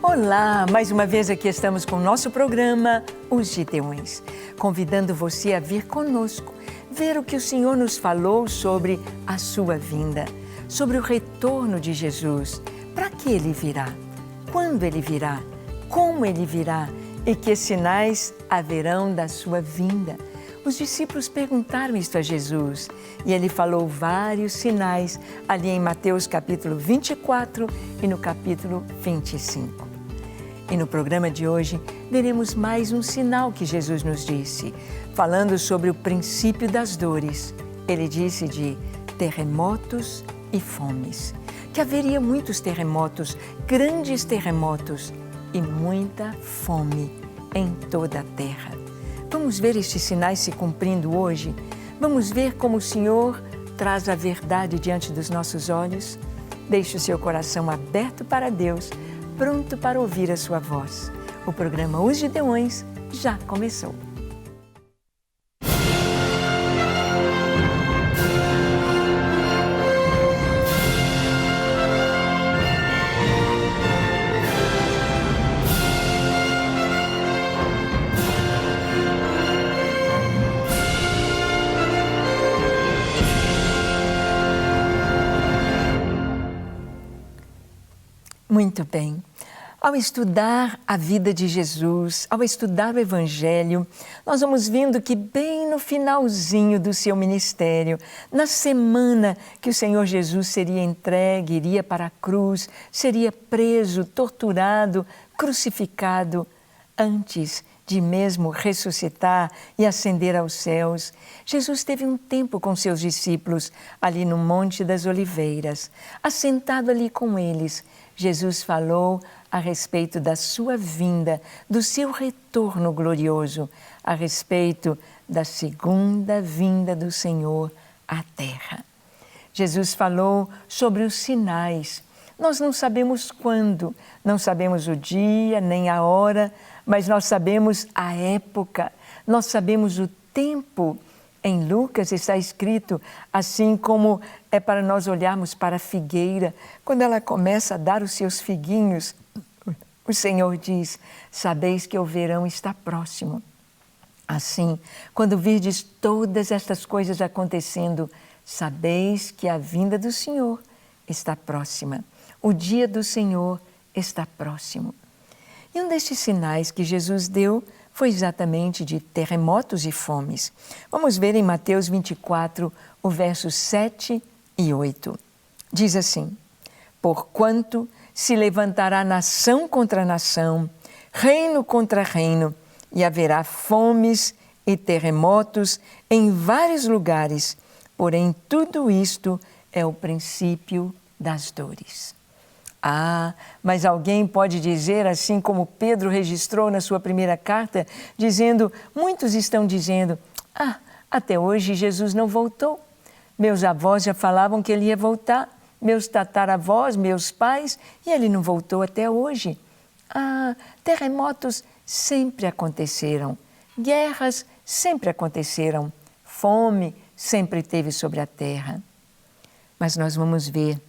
Olá, mais uma vez aqui estamos com o nosso programa Os Gideões, convidando você a vir conosco, ver o que o Senhor nos falou sobre a sua vinda, sobre o retorno de Jesus, para que Ele virá, quando Ele virá, como Ele virá e que sinais haverão da sua vinda. Os discípulos perguntaram isto a Jesus e Ele falou vários sinais ali em Mateus capítulo 24 e no capítulo 25. E no programa de hoje, veremos mais um sinal que Jesus nos disse, falando sobre o princípio das dores. Ele disse de terremotos e fomes, que haveria muitos terremotos, grandes terremotos e muita fome em toda a terra. Vamos ver estes sinais se cumprindo hoje? Vamos ver como o Senhor traz a verdade diante dos nossos olhos? Deixe o seu coração aberto para Deus, pronto para ouvir a sua voz. O programa Os Gideões já começou. Muito bem. Ao estudar a vida de Jesus, ao estudar o Evangelho, nós vamos vendo que bem no finalzinho do seu ministério, na semana que o Senhor Jesus seria entregue, iria para a cruz, seria preso, torturado, crucificado, antes de mesmo ressuscitar e ascender aos céus, Jesus teve um tempo com seus discípulos ali no Monte das Oliveiras, assentado ali com eles. Jesus falou a respeito da sua vinda, do seu retorno glorioso, a respeito da segunda vinda do Senhor à terra. Jesus falou sobre os sinais. Nós não sabemos quando, não sabemos o dia nem a hora, mas nós sabemos a época, nós sabemos o tempo. Em Lucas está escrito, assim como é para nós olharmos para a figueira, quando ela começa a dar os seus figuinhos, o Senhor diz, sabeis que o verão está próximo. Assim, quando virdes todas estas coisas acontecendo, sabeis que a vinda do Senhor está próxima. O dia do Senhor está próximo. E um destes sinais que Jesus deu foi exatamente de terremotos e fomes. Vamos ver em Mateus 24, o versos 7 e 8. Diz assim, porquanto se levantará nação contra nação, reino contra reino, e haverá fomes e terremotos em vários lugares, porém tudo isto é o princípio das dores. Ah, mas alguém pode dizer, assim como Pedro registrou na sua primeira carta, dizendo, muitos estão dizendo, até hoje Jesus não voltou. Meus avós já falavam que ele ia voltar, meus tataravós, meus pais, e ele não voltou até hoje. Terremotos sempre aconteceram, guerras sempre aconteceram, fome sempre teve sobre a terra. Mas nós vamos ver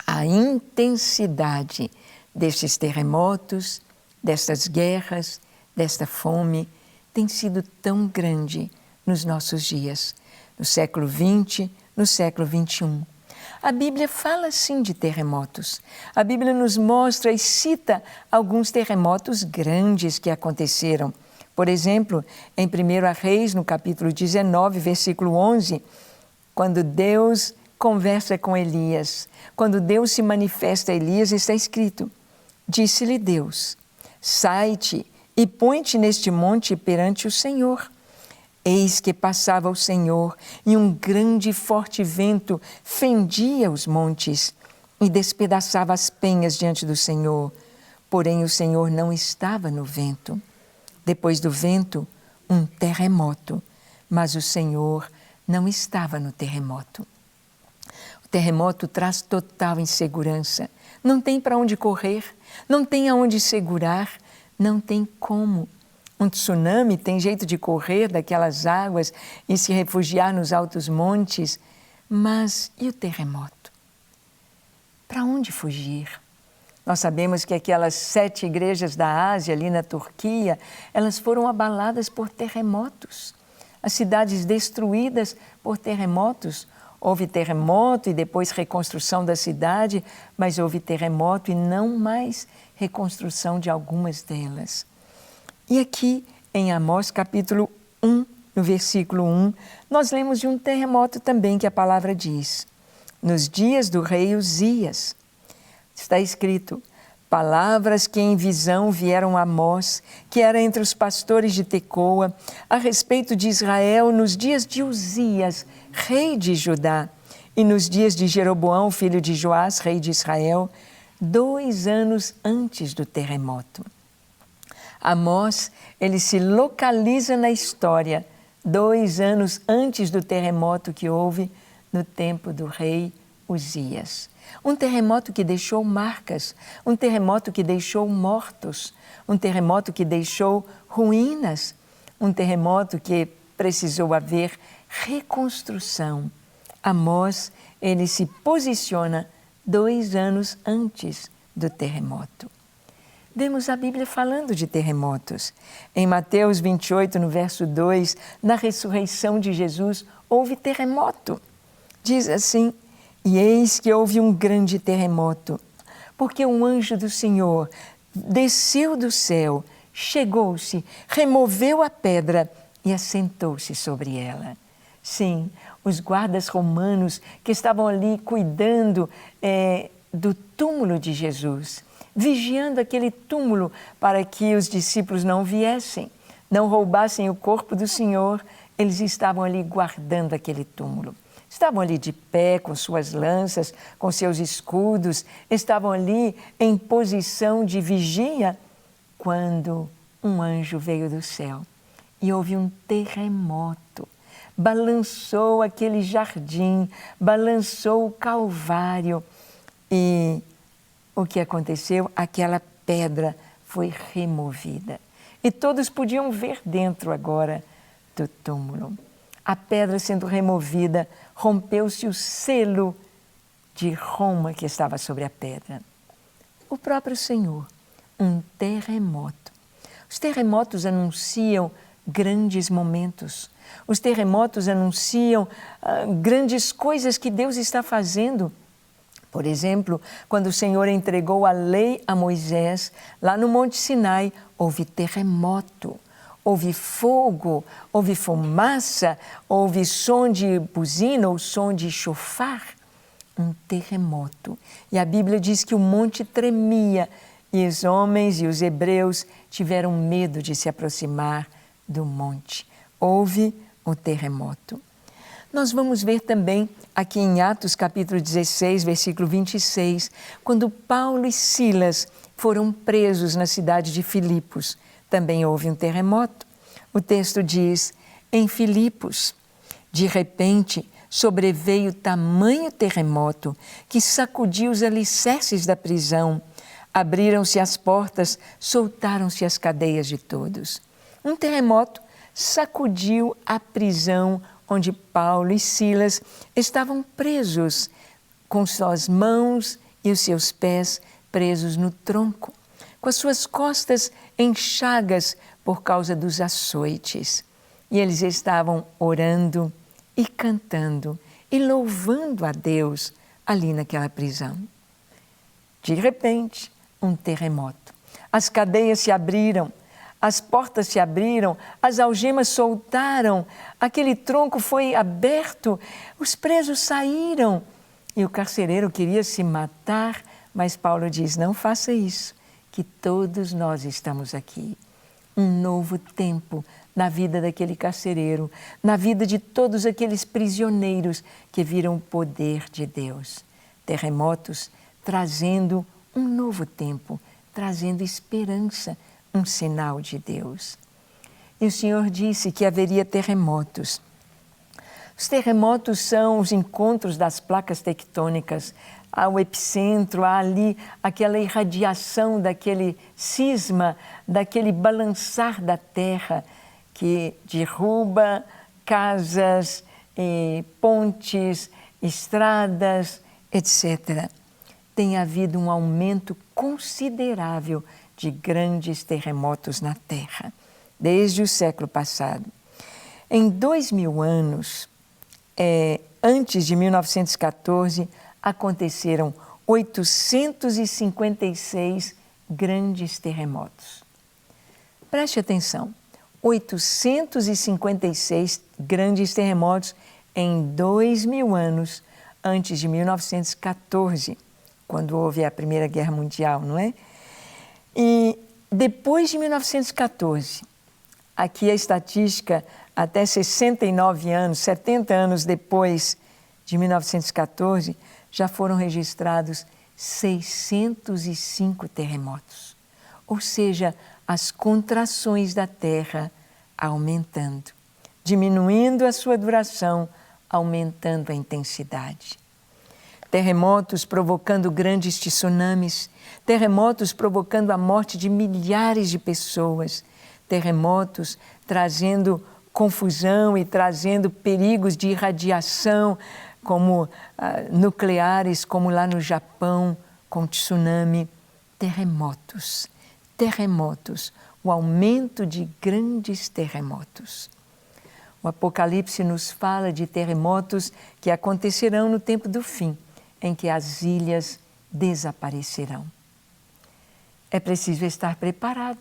a intensidade destes terremotos, destas guerras, desta fome, tem sido tão grande nos nossos dias, no século XX, no século XXI. A Bíblia fala sim de terremotos. A Bíblia nos mostra e cita alguns terremotos grandes que aconteceram. Por exemplo, em 1 Reis, no capítulo 19, versículo 11, quando Deus conversa com Elias. Quando Deus se manifesta a Elias, está escrito, disse-lhe Deus, sai-te e põe-te neste monte perante o Senhor. Eis que passava o Senhor e um grande e forte vento fendia os montes e despedaçava as penhas diante do Senhor. Porém, o Senhor não estava no vento. Depois do vento, um terremoto, mas o Senhor não estava no terremoto. O terremoto traz total insegurança. Não tem para onde correr, não tem aonde segurar, não tem como. Um tsunami tem jeito de correr daquelas águas e se refugiar nos altos montes, mas e o terremoto? Para onde fugir? Nós sabemos que aquelas 7 igrejas da Ásia, ali na Turquia, elas foram abaladas por terremotos. As cidades destruídas por terremotos. Houve terremoto e depois reconstrução da cidade, mas houve terremoto e não mais reconstrução de algumas delas. E aqui em Amós capítulo 1, no versículo 1, nós lemos de um terremoto também que a palavra diz. Nos dias do rei Uzias, está escrito, palavras que em visão vieram a Amós, que era entre os pastores de Tecoa, a respeito de Israel nos dias de Uzias, rei de Judá, e nos dias de Jeroboão, filho de Joás, rei de Israel, 2 anos antes do terremoto. Amós, ele se localiza na história 2 anos antes do terremoto que houve no tempo do rei Uzias. Um terremoto que deixou marcas, um terremoto que deixou mortos, um terremoto que deixou ruínas, um terremoto que precisou haver reconstrução. Amós, ele se posiciona 2 anos antes do terremoto. Vemos a Bíblia falando de terremotos. Em Mateus 28, no verso 2, na ressurreição de Jesus, houve terremoto. Diz assim, e eis que houve um grande terremoto, porque um anjo do Senhor desceu do céu, chegou-se, removeu a pedra e assentou-se sobre ela. Sim, os guardas romanos que estavam ali cuidando do túmulo de Jesus, vigiando aquele túmulo para que os discípulos não viessem, não roubassem o corpo do Senhor, eles estavam ali guardando aquele túmulo. Estavam ali de pé, com suas lanças, com seus escudos, estavam ali em posição de vigia, quando um anjo veio do céu e houve um terremoto. Balançou aquele jardim, balançou o Calvário e o que aconteceu? Aquela pedra foi removida. E todos podiam ver dentro agora do túmulo. A pedra sendo removida, rompeu-se o selo de Roma que estava sobre a pedra. O próprio Senhor, um terremoto. Os terremotos anunciam grandes momentos. Os terremotos anunciam grandes coisas que Deus está fazendo. Por exemplo, quando o Senhor entregou a lei a Moisés, lá no Monte Sinai, houve terremoto. Houve fogo, houve fumaça, houve som de buzina ou som de chofar, um terremoto. E a Bíblia diz que o monte tremia e os homens e os hebreus tiveram medo de se aproximar do monte. Houve um terremoto. Nós vamos ver também aqui em Atos capítulo 16, versículo 26, quando Paulo e Silas foram presos na cidade de Filipos. Também houve um terremoto. O texto diz, em Filipos, de repente sobreveio tamanho terremoto que sacudiu os alicerces da prisão. Abriram-se as portas, soltaram-se as cadeias de todos. Um terremoto sacudiu a prisão onde Paulo e Silas estavam presos, com suas mãos e os seus pés presos no tronco, com as suas costas em chagas por causa dos açoites. E eles estavam orando e cantando e louvando a Deus ali naquela prisão. De repente, um terremoto. As cadeias se abriram, as portas se abriram, as algemas soltaram, aquele tronco foi aberto, os presos saíram. E o carcereiro queria se matar, mas Paulo diz, não faça isso, que todos nós estamos aqui. Um novo tempo na vida daquele carcereiro, na vida de todos aqueles prisioneiros que viram o poder de Deus. Terremotos trazendo um novo tempo, trazendo esperança, um sinal de Deus. E o Senhor disse que haveria terremotos. Os terremotos são os encontros das placas tectônicas. Há o epicentro, há ali aquela irradiação daquele cisma, daquele balançar da terra que derruba casas, pontes, estradas, etc. Tem havido um aumento considerável de grandes terremotos na Terra, desde o século passado. Em 2000 anos, antes de 1914, aconteceram 856 grandes terremotos. Preste atenção, 856 grandes terremotos em 2000 anos antes de 1914, quando houve a Primeira Guerra Mundial, não é? E depois de 1914, aqui a estatística até 69 anos, 70 anos depois de 1914, já foram registrados 605 terremotos. Ou seja, as contrações da Terra aumentando, diminuindo a sua duração, aumentando a intensidade. Terremotos provocando grandes tsunamis, terremotos provocando a morte de milhares de pessoas, terremotos trazendo confusão e trazendo perigos de irradiação, como nucleares, como lá no Japão, com tsunami. Terremotos, o aumento de grandes terremotos. O Apocalipse nos fala de terremotos que acontecerão no tempo do fim, em que as ilhas desaparecerão. É preciso estar preparado.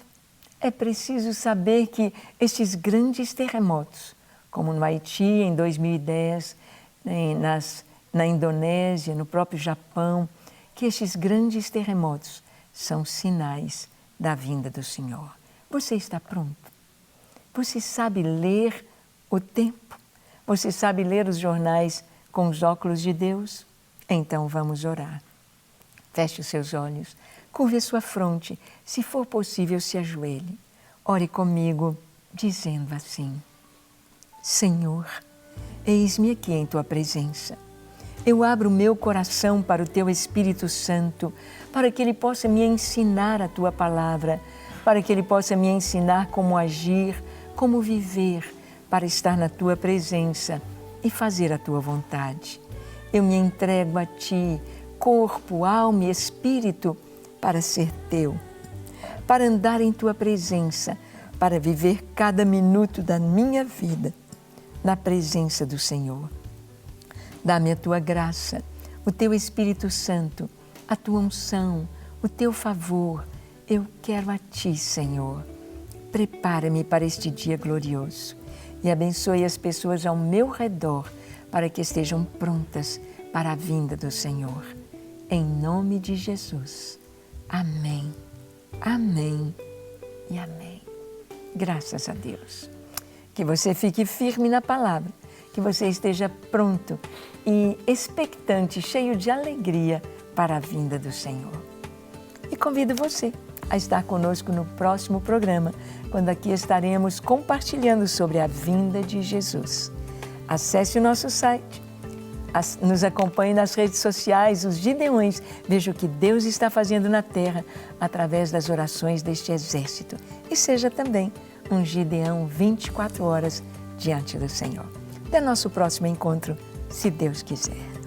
É preciso saber que estes grandes terremotos, como no Haiti em 2010, na Indonésia, no próprio Japão, que estes grandes terremotos são sinais da vinda do Senhor. Você está pronto? Você sabe ler o tempo? Você sabe ler os jornais com os óculos de Deus? Então vamos orar. Feche os seus olhos, curve a sua fronte, se for possível, se ajoelhe. Ore comigo, dizendo assim: Senhor, eis-me aqui em Tua presença. Eu abro o meu coração para o Teu Espírito Santo, para que Ele possa me ensinar a Tua palavra, para que Ele possa me ensinar como agir, como viver, para estar na Tua presença e fazer a Tua vontade. Eu me entrego a Ti, corpo, alma e espírito, para ser Teu, para andar em Tua presença, para viver cada minuto da minha vida na presença do Senhor. Dá-me a Tua graça, o Teu Espírito Santo, a Tua unção, o Teu favor. Eu quero a Ti, Senhor. Prepara-me para este dia glorioso e abençoe as pessoas ao meu redor para que estejam prontas para a vinda do Senhor. Em nome de Jesus. Amém, amém e amém. Graças a Deus. Que você fique firme na palavra, que você esteja pronto e expectante, cheio de alegria para a vinda do Senhor. E convido você a estar conosco no próximo programa, quando aqui estaremos compartilhando sobre a vinda de Jesus. Acesse o nosso site, nos acompanhe nas redes sociais, os Gideões. Veja o que Deus está fazendo na terra através das orações deste exército. E seja também um Gideão 24 horas diante do Senhor. Até nosso próximo encontro, se Deus quiser.